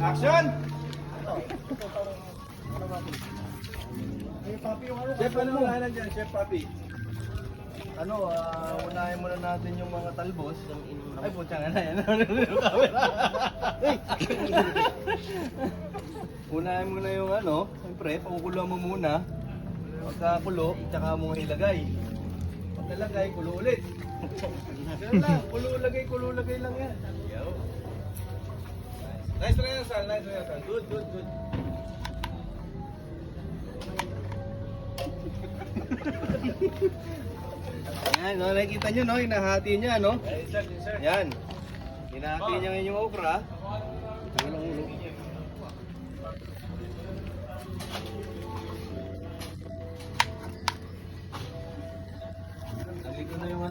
Action! Chef, ano unahan dyan, Chef Papi? Unahin muna natin yung mga talbos. Ay, putya nga na yan. Unahin muna yung siyempre, pakukulo mo muna. Pagkakulo, tsaka mo ilagay. Pagkalagay, kulo ulit. Ganun lang, kulo lagay lang yan. Nice rehearsal, nice rehearsal. Good, good, good. Yan, nakikita nyo, hinahati niya, Yan. Hinahati niya ngayon yung okra. Walang ulo. Nandito na yung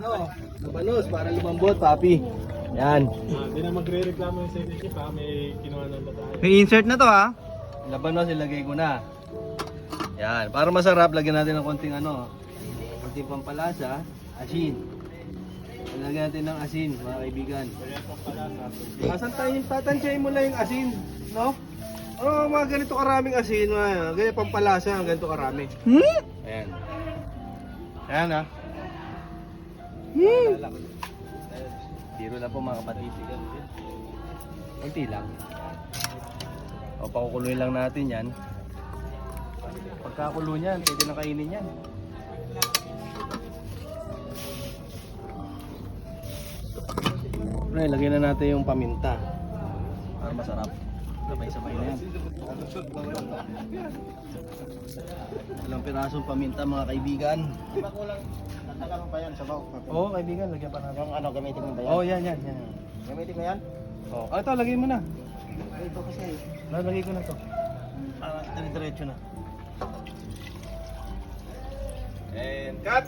labanos para lumambot, Papi. Yan. Hindi na magre-reklamo yung second chef ha, may kinuha na tayo. May insert na to ha. Labanos ilagay ko na. Yan, para masarap, lagyan natin ng konting konting pampalasa, asin. Lagyan natin ng asin, mga kaibigan. Tatansyahin mo lang yung asin, no? Mga ganito karaming asin, ganyan pampalasa, ganito karami. Ayan. Ayan ha. Biro lang po mga kapatid. Kunti lang. O, pakukuloy lang natin yan. Pagkakulo niyan, pwede na kainin yan. Pre, lagyan na natin yung paminta. Para masarap. Sabay-sabay na yan. Ilang pirasong paminta mga kaibigan. Tatalaman pa yan sa bawang. Oo, kaibigan, lagyan pa natin. Yung gamitin mo ba yan? Oo, yan. Gamitin mo yan? Oo. Ito, lagay mo na. Ito kasi. Lalagay ko na to. Para diretso na. And cut!